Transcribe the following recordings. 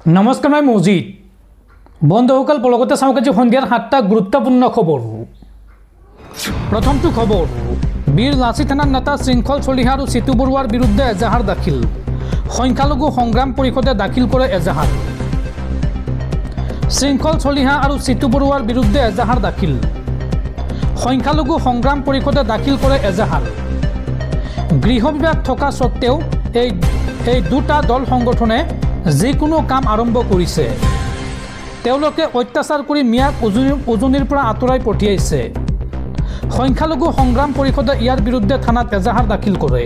নমস্কাৰ মই মজিদ বন্ধুসকল পলকতে চাওক আজি সন্ধিয়াৰ 7টা গুৰুত্বপূৰ্ণ খবৰ। প্ৰথমটো খবৰ, বীৰ লাচি থানাৰ নেতা শৃংখল চলিহা আৰু চিতু বৰুৱাৰ বিৰুদ্ধে এজাহাৰ দাখিল। সংখ্যালঘু সংগ্ৰাম পৰিষদে দাখিল কৰে এজাহাৰ। শৃংখল চলিহা আৰু চিতু বৰুৱাৰ বিৰুদ্ধে এজাহাৰ দাখিল। সংখ্যালঘু সংগ্ৰাম পৰিষদে দাখিল কৰে এজাহাৰ। গৃহ বিভাগ থকা সত্ত্বেও এই দুটা দল সংগঠনে যিকোনো কাম আৰম্ভ কৰিছে। তেওঁলোকে অত্যাচাৰ কৰি মিয়াক উজনিৰ পৰা আঁতৰাই পঠিয়াইছে। সংখ্যালঘু সংগ্ৰাম পৰিষদে ইয়াৰ বিৰুদ্ধে থানাত এজাহাৰ দাখিল কৰে।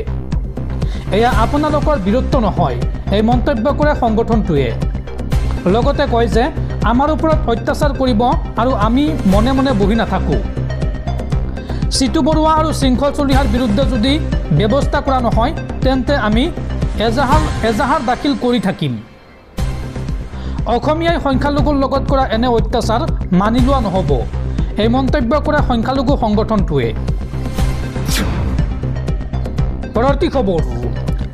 এয়া আপোনালোকৰ বীৰত্ব নহয়, এই মন্তব্য কৰে সংগঠনটোৱে। লগতে কয় যে আমাৰ ওপৰত অত্যাচাৰ কৰিব আৰু আমি মনে মনে বহি নাথাকোঁ। চিতু বৰুৱা আৰু শৃংখল চলিহাৰ বিৰুদ্ধে যদি ব্যৱস্থা কৰা নহয় তেন্তে আমি এজাহাৰ দাখিল কৰি থাকিম। অসমীয়াই সংখ্যালঘুৰ লগত কৰা এনে অত্যাচাৰ মানি লোৱা নহ'ব, এই মন্তব্য কৰে সংখ্যালঘু সংগঠনটোৱে। পৰৱৰ্তী খবৰ,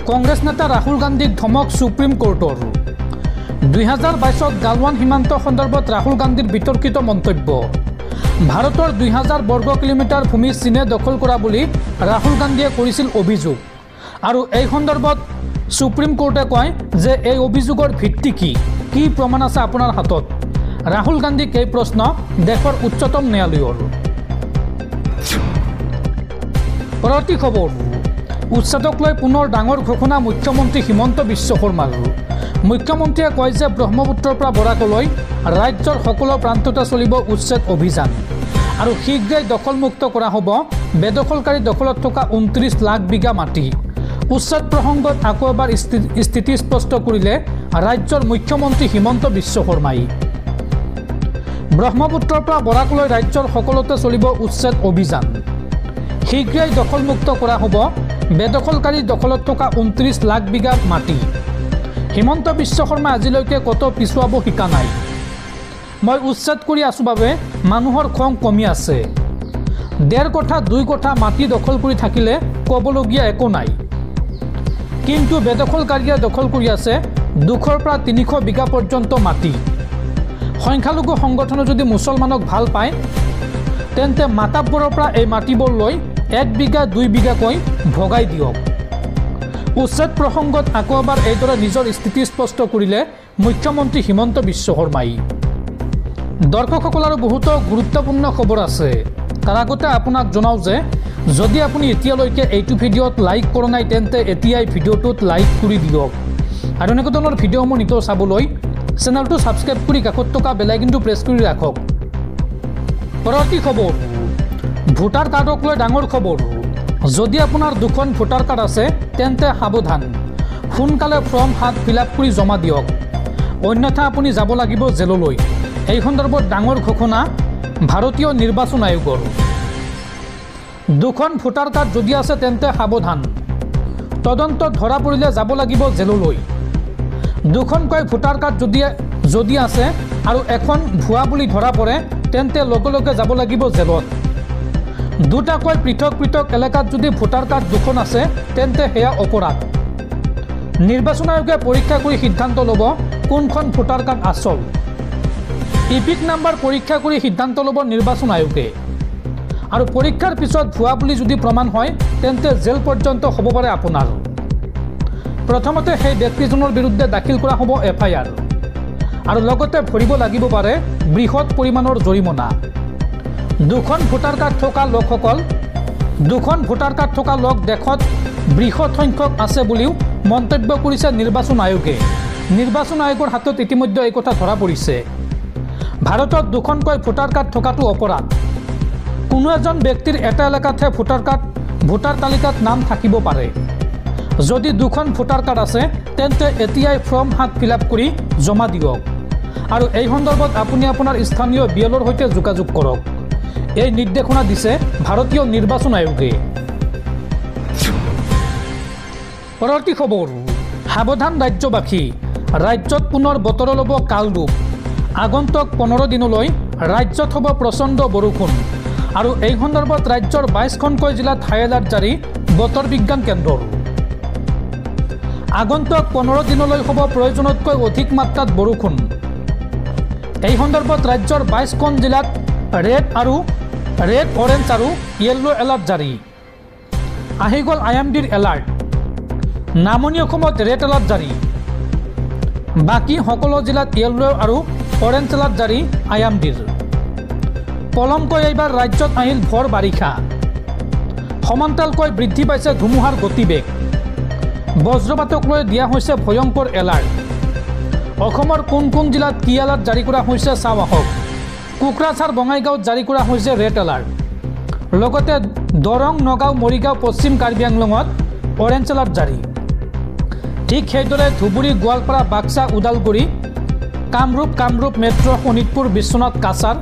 কংগ্ৰেছ নেতা ৰাহুল গান্ধীক ধমক সুপ্ৰিম কোৰ্টৰ। 2022 গালৱান সীমান্ত সন্দৰ্ভত ৰাহুল গান্ধীৰ বিতৰ্কিত মন্তব্য। ভাৰতৰ 2000 বৰ্গ কিলোমিটাৰ ভূমি চীনে দখল কৰা বুলি ৰাহুল গান্ধীয়ে কৰিছিল অভিযোগ, আৰু এই সন্দৰ্ভত সুপ্ৰিম কোৰ্টে কয় যে এই অভিযোগৰ ভিত্তি কি প্ৰমাণ আছে আপোনাৰ হাতত। ৰাহুল গান্ধীক এই প্ৰশ্ন দেশৰ উচ্চতম ন্যায়ালয়ৰ। পৰৱৰ্তী খবৰ, উচ্ছেদক লৈ পুনৰ ডাঙৰ ঘোষণা মুখ্যমন্ত্ৰী হিমন্ত বিশ্ব শৰ্মাৰ। মুখ্যমন্ত্ৰীয়ে কয় যে ব্ৰহ্মপুত্ৰৰ পৰা বৰাকলৈ ৰাজ্যৰ সকলো প্ৰান্ততে চলিব উচ্ছেদ অভিযান, আৰু শীঘ্ৰেই দখলমুক্ত কৰা হ'ব বেদখলকাৰী দখলত থকা 29 লাখ বিঘা মাটি। উচ্ছেদ প্ৰসংগত আকৌ এবাৰ স্থিতি স্পষ্ট কৰিলে ৰাজ্যৰ মুখ্যমন্ত্ৰী হিমন্ত বিশ্ব শৰ্মাই। ব্ৰহ্মপুত্ৰৰ পৰা বৰাকলৈ ৰাজ্যৰ সকলোতে চলিব উচ্ছেদ অভিযান। শীঘ্ৰেই দখলমুক্ত কৰা হ'ব বেদখলকাৰী দখলত থকা 29 লাখ বিঘা মাটি। হিমন্ত বিশ্ব শৰ্মাই আজিলৈকে ক'তো পিছুৱাব শিকা নাই। মই উচ্ছেদ কৰি আছোঁ বাবে মানুহৰ খং কমি আছে। 1.5 কঠা 2 কঠা মাটি দখল কৰি থাকিলে ক'বলগীয়া একো নাই, কিন্তু বেদখলকাৰীয়ে দখল কৰি আছে 200 পৰা 300 বিঘা পৰ্যন্ত মাটি। সংখ্যালঘু সংগঠনে যদি মুছলমানক ভাল পায় তেন্তে মাতাব্বৰৰ পৰা এই মাটিবোৰ লৈ 1 বিঘা 2 বিঘাকৈ ভগাই দিয়ক। উচ্ছেদ প্ৰসংগত আকৌ এবাৰ এইদৰে নিজৰ স্থিতি স্পষ্ট কৰিলে মুখ্যমন্ত্ৰী হিমন্ত বিশ্ব শৰ্মাই। দৰ্শকসকল, আৰু বহুতো গুৰুত্বপূৰ্ণ খবৰ আছে। তাৰ আগতে আপোনাক জনাওঁ যে যদি আপুনি এতিয়ালৈকে এইটো ভিডিঅ'ত লাইক কৰা নাই তেন্তে এতিয়াই ভিডিঅ'টোত লাইক কৰি দিয়ক, আৰু এনেকুৱা ধৰণৰ ভিডিঅ'সমূহ নিতৌ চাবলৈ চেনেলটো ছাবস্ক্ৰাইব কৰি কাষত থকা বেল আইকনটো প্ৰেছ কৰি ৰাখক। পৰৱৰ্তী খবৰ, ভোটাৰ কাৰ্ডক লৈ ডাঙৰ খবৰ। যদি আপোনাৰ 2খন ভোটাৰ কাৰ্ড আছে তেন্তে সাৱধান, সোনকালে ফৰ্ম 7 ফিল-আপ কৰি জমা দিয়ক, অন্যথা আপুনি যাব লাগিব জেললৈ। এই সন্দৰ্ভত ডাঙৰ ঘোষণা ভাৰতীয় নিৰ্বাচন আয়োগৰ। 2খন ভোটাৰ কাৰ্ড যদি আছে তেন্তে সাৱধান, তদন্তত ধৰা পৰিলে যাব লাগিব জেললৈ। 2খনকৈ ভোটাৰ কাৰ্ড যদি আছে আৰু এখন ভুৱা বুলি ধৰা পৰে তেন্তে লগে লগে যাব লাগিব জেলত। 2টাকৈ পৃথক পৃথক এলেকাত যদি ভোটাৰ কাৰ্ড 2খন আছে তেন্তে সেয়া অপৰাধ। নিৰ্বাচন আয়োগে পৰীক্ষা কৰি সিদ্ধান্ত ল'ব কোনখন ভোটাৰ কাৰ্ড আচল। ইপিক নাম্বাৰ পৰীক্ষা কৰি সিদ্ধান্ত ল'ব নিৰ্বাচন আয়োগে, আৰু পৰীক্ষাৰ পিছত ভুৱা বুলি যদি প্ৰমাণ হয় তেন্তে জেল পৰ্যন্ত হ'ব পাৰে আপোনাৰ। প্ৰথমতে সেই ব্যক্তিজনৰ বিৰুদ্ধে দাখিল কৰা হ'ব FIR, আৰু লগতে ভৰিব লাগিব পাৰে বৃহৎ পৰিমাণৰ জৰিমনা। 2খন ভোটাৰ কাৰ্ড থকা লোকসকল 2খন ভোটাৰ কাৰ্ড থকা লোক দেশত বৃহৎ সংখ্যক আছে বুলিও মন্তব্য কৰিছে নিৰ্বাচন আয়োগে। নিৰ্বাচন আয়োগৰ হাতত ইতিমধ্যে এই কথা ধৰা পৰিছে। ভাৰতত 2খনকৈ ভোটাৰ কাৰ্ড থকাটো অপৰাধ। কোনো এজন ব্যক্তিৰ এটা এলেকাতহে ভোটাৰ তালিকাত নাম থাকিব পাৰে। যদি 2খন ভোটাৰ কাৰ্ড আছে তেন্তে এতিয়াই ফৰ্ম 7 ফিল-আপ কৰি জমা দিয়ক, আৰু এই সন্দৰ্ভত আপুনি আপোনাৰ স্থানীয় BLOৰ সৈতে যোগাযোগ কৰক। এই নিৰ্দেশনা দিছে ভাৰতীয় নিৰ্বাচন আয়োগে। পৰৱৰ্তী খবৰ, সাৱধান ৰাজ্যবাসী, ৰাজ্যত পুনৰ বতৰ ল'ব কালৰূপ। আগন্তুক 15 দিনলৈ ৰাজ্যত হ'ব প্ৰচণ্ড বৰষুণ, আৰু এই সন্দৰ্ভত ৰাজ্যৰ 22খনকৈ জিলাত হাই এলাৰ্ট জাৰি বতৰ বিজ্ঞান কেন্দ্ৰৰ। আগন্তুক 15 দিনলৈ হ'ব প্ৰয়োজনতকৈ অধিক মাত্ৰাত বৰষুণ। এই সন্দৰ্ভত ৰাজ্যৰ 22খন জিলাত ৰেড, অৰেঞ্জ আৰু য়েল্লো এলাৰ্ট জাৰি। আহি গ'ল IMDৰ এলাৰ্ট। নামনি অসমত ৰেড এলাৰ্ট জাৰি। বাকী সকলো জিলাত য়েল্লো আৰু অৰেঞ্জ এলাৰ্ট জাৰি IMDৰ। পলমকৈ এইবাৰ ৰাজ্যত আহিল ভৰ বাৰিষা। সমান্তৰালকৈ বৃদ্ধি পাইছে ধুমুহাৰ গতিবেগ। বজ্ৰপাতক লৈ দিয়া হৈছে ভয়ংকৰ এলাৰ্ট। অসমৰ কোন কোন জিলাত কি এলাৰ্ট জাৰি কৰা হৈছে চাওঁ আহক। কোকৰাঝাৰ, বঙাইগাঁৱত জাৰি কৰা হৈছে ৰেড এলাৰ্ট। লগতে দৰং, নগাঁও, মৰিগাঁও, পশ্চিম কাৰ্বি আংলঙত অৰেঞ্জ এলাৰ্ট জাৰি। ঠিক সেইদৰে ধুবুৰী, গোৱালপাৰা, বাক্সা, ওদালগুৰি, কামৰূপ মেট্ৰ', শোণিতপুৰ, বিশ্বনাথ, কাছাৰ,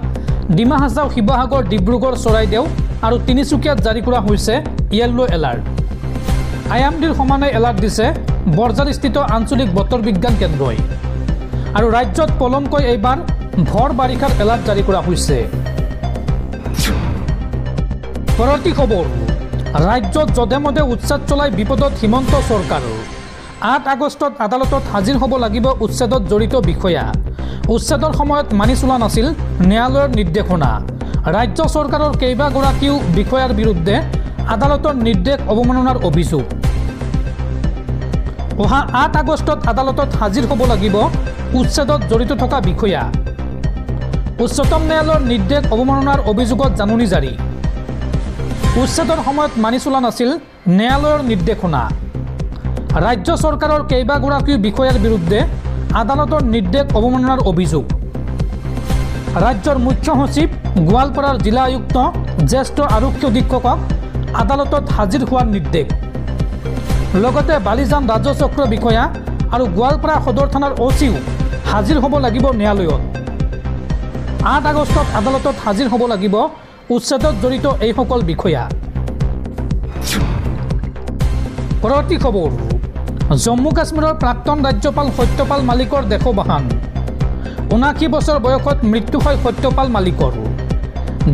ডিমা হাছাও, শিৱসাগৰ, ডিব্ৰুগড়, চৰাইদেউ আৰু তিনিচুকীয়াত জাৰি কৰা হৈছে য়েল্লো এলাৰ্ট। IMDৰ সমানে এলাৰ্ট দিছে বৰঝাৰস্থিত আঞ্চলিক বতৰ বিজ্ঞান কেন্দ্ৰই। আৰু ৰাজ্যত পলমকৈ এইবাৰ ভৰ বাৰিষাৰ এলাৰ্ট জাৰি কৰা হৈছে। পৰৱৰ্তী খবৰ, ৰাজ্যত যধে মধে উচ্ছেদ চলাই বিপদত হিমন্ত চৰকাৰ। 8 আগষ্টত আদালতত হাজিৰ হ'ব লাগিব উচ্ছেদত জড়িত বিষয়া। উচ্ছেদৰ সময়ত মানি চলা নাছিল ন্যায়ালয়ৰ নিৰ্দেশনা। ৰাজ্য চৰকাৰৰ কেইবাগৰাকীও বিষয়াৰ বিৰুদ্ধে আদালতৰ নিৰ্দেশ অৱমাননাৰ অভিযোগ। অহা 8 আগষ্টত আদালতত হাজিৰ হ'ব লাগিব উচ্ছেদত জড়িত থকা বিষয়া। উচ্চতম ন্যায়ালয়ৰ নিৰ্দেশ অৱমাননাৰ অভিযোগত জাননী জাৰি। উচ্ছেদৰ সময়ত মানি চলা নাছিল ন্যায়ালয়ৰ নিৰ্দেশনা। ৰাজ্য চৰকাৰৰ কেইবাগৰাকীও বিষয়াৰ বিৰুদ্ধে আদালতৰ নিৰ্দেশ অৱমাননাৰ অভিযোগ। ৰাজ্যৰ মুখ্য সচিব, গোৱালপাৰাৰ জিলা আয়ুক্ত, জ্যেষ্ঠ আৰক্ষী অধীক্ষকক আদালতত হাজিৰ হোৱাৰ নিৰ্দেশ। লগতে বালিজান ৰাজচক্ৰ বিষয়া আৰু গোৱালপাৰা সদৰ থানাৰ OCও হাজিৰ হ'ব লাগিব ন্যায়ালয়ত। 8 আগষ্টত আদালতত হাজিৰ হ'ব লাগিব উচ্ছেদত জড়িত এইসকল বিষয়া। পৰৱৰ্তী খবৰ, জম্মু কাশ্মীৰৰ প্ৰাক্তন ৰাজ্যপাল সত্যপাল মালিকৰ দেশবাহান। 79 বছৰ বয়সত মৃত্যু হয় সত্যপাল মালিকৰ।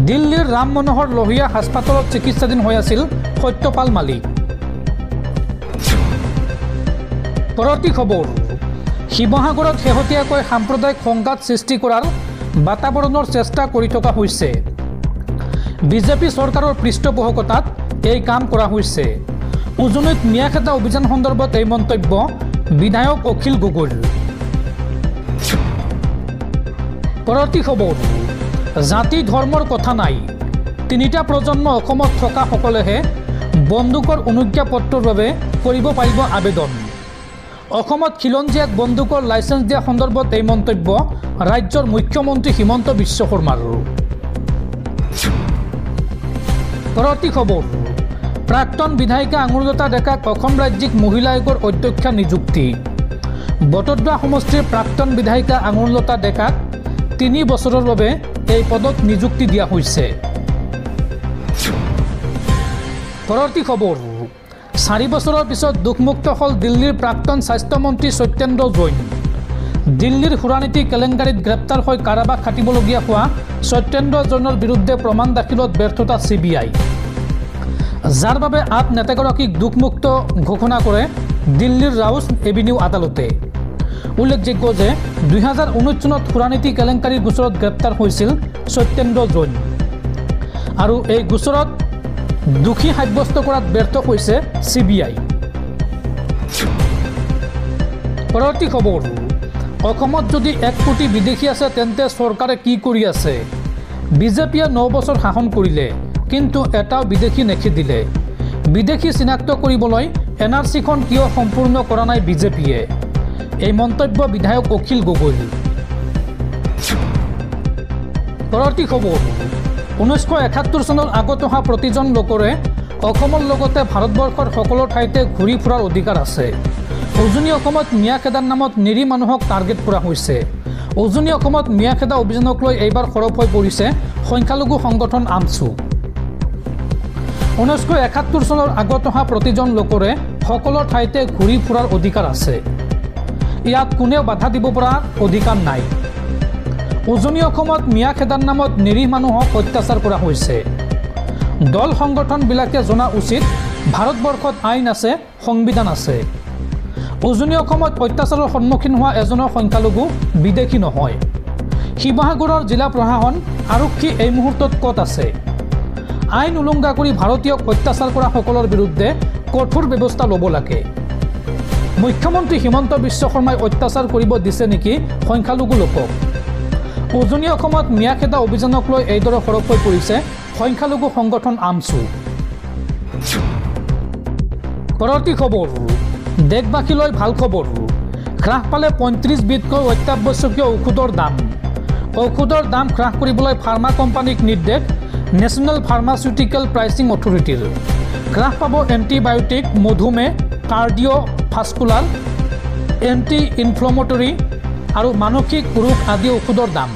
দিল্লীৰ ৰাম মনোহৰ লোহিয়া হাস্পাতালত চিকিৎসাধীন হৈ আছিল সত্যপাল মালিক। পৰৱৰ্তী খবৰ, শিৱসাগৰত শেহতীয়াকৈ সাম্প্ৰদায়িক সংঘাত সৃষ্টি কৰাৰ বাতাবৰণৰ চেষ্টা কৰি থকা হৈছে। বিজেপি চৰকাৰৰ পৃষ্ঠপোষকতাত এই কাম কৰা হৈছে। উজনিত ন্যায়খেদা অভিযান সন্দৰ্ভত এই মন্তব্য বিধায়ক অখিল গগৈৰ। পৰৱৰ্তী খবৰ, জাতি ধৰ্মৰ কথা নাই। 3টা প্ৰজন্ম অসমত থকা সকলেহে বন্দুকৰ অনুজ্ঞাপত্ৰৰ বাবে কৰিব পাৰিব আবেদন। অসমত খিলঞ্জীয়াক বন্দুকৰ লাইচেন্স দিয়া সন্দৰ্ভত এই মন্তব্য ৰাজ্যৰ মুখ্যমন্ত্ৰী হিমন্ত বিশ্ব শৰ্মাৰ। পৰৱৰ্তী খবৰ, প্ৰাক্তন বিধায়িকা আঙুৰলতা ডেকাক অসম ৰাজ্যিক মহিলা আয়োগৰ অধ্যক্ষা নিযুক্তি। বটদ্ৰা সমষ্টিৰ প্ৰাক্তন বিধায়িকা আঙুৰলতা ডেকাক 3 বছৰৰ বাবে এই পদত নিযুক্তি দিয়া হৈছে। পৰৱৰ্তী খবৰ, 4 বছৰৰ পিছত দুখমুক্ত হ'ল দিল্লীৰ প্ৰাক্তন স্বাস্থ্যমন্ত্ৰী সত্যেন্দ্ৰ জৈন। দিল্লীৰ সুৰানীতি কেলেংকাৰীত গ্ৰেপ্তাৰ হৈ কাৰাবাস খাটিবলগীয়া হোৱা সত্যেন্দ্ৰ জৈনৰ বিৰুদ্ধে প্ৰমাণ দাখিলত ব্যৰ্থতা CBI, যাৰ বাবে আপ নেতাগৰাকীক দুখমুক্ত ঘোষণা কৰে দিল্লীৰ ৰাউছ এভিনিউ আদালতে। উল্লেখযোগ্য যে 2019 চনত সুৰানীতি কেলেংকাৰীৰ গোচৰত গ্ৰেপ্তাৰ হৈছিল সত্যেন্দ্ৰ জৈন আৰু এই গোচৰত দোষী সাব্যস্ত কৰাত ব্যৰ্থ হৈছে CBI। পৰৱৰ্তী খবৰ, অসমত যদি 1 কোটি বিদেশী আছে তেন্তে চৰকাৰে কি কৰি আছে? বিজেপিয়ে 9 বছৰ শাসন কৰিলে কিন্তু এটাও বিদেশী নেখেদিলে। বিদেশী চিনাক্ত কৰিবলৈ NRCখন কিয় সম্পূৰ্ণ কৰা নাই বিজেপিয়ে? এই মন্তব্য বিধায়ক অখিল গগৈৰ। পৰৱৰ্তী খবৰ, 1971 চনৰ আগত অহা প্ৰতিজন লোকৰে অসমৰ লগতে ভাৰতবৰ্ষৰ সকলো ঠাইতে ঘূৰি ফুৰাৰ অধিকাৰ আছে। উজনি অসমত ম্যাখেদাৰ নামত নিৰীহ মানুহক টাৰ্গেট কৰা হৈছে। উজনি অসমত ম্যাখেদা অভিযানক লৈ এইবাৰ সৰব হৈ পৰিছে সংখ্যালঘু সংগঠন আমছু। 1971 চনৰ আগত অহা প্ৰতিজন লোকৰে সকলো ঠাইতে ঘূৰি ফুৰাৰ অধিকাৰ আছে। ইয়াত কোনেও বাধা দিব পৰা অধিকাৰ নাই। উজনি অসমত ম্যাখেদাৰ নামত নিৰীহ মানুহক অত্যাচাৰ কৰা হৈছে। দল সংগঠনবিলাকে জনা উচিত ভাৰতবৰ্ষত আইন আছে, সংবিধান আছে। উজনি অসমত অত্যাচাৰৰ সন্মুখীন হোৱা এজনৰ সংখ্যালঘু বিদেশী নহয়। শিৱসাগৰৰ জিলা প্ৰশাসন আৰক্ষী এই মুহূৰ্তত ক'ত আছে? আইন উলংঘা কৰি ভাৰতীয়ক অত্যাচাৰ কৰা সকলৰ বিৰুদ্ধে কঠোৰ ব্যৱস্থা ল'ব লাগে। মুখ্যমন্ত্ৰী হিমন্ত বিশ্ব শৰ্মাই অত্যাচাৰ কৰিব দিছে নেকি সংখ্যালঘু লোকক? উজনি অসমত মিয়াখেদা অভিযানক লৈ এইদৰে সৰব হৈ পৰিছে সংখ্যালঘু সংগঠন আমছু। পৰৱৰ্তী খবৰ, দেশবাসীলৈ ভাল খবৰ। হ্ৰাস পালে 35 বিধকৈ অত্যাৱশ্যকীয় ঔষধৰ দাম। ঔষধৰ দাম হ্ৰাস কৰিবলৈ ফাৰ্মা কোম্পানীক নিৰ্দেশ নেশ্যনেল ফাৰ্মাচিউটিকেল প্ৰাইচিং অথৰিটিৰ। হ্ৰাস পাব এণ্টিবায়'টিক, মধুমেহ, কাৰ্ডিঅ'ভাস্কুলাৰ, এণ্টি ইনফ্লেমেটৰী আৰু মানসিক ৰোগ আদি ঔষধৰ দাম।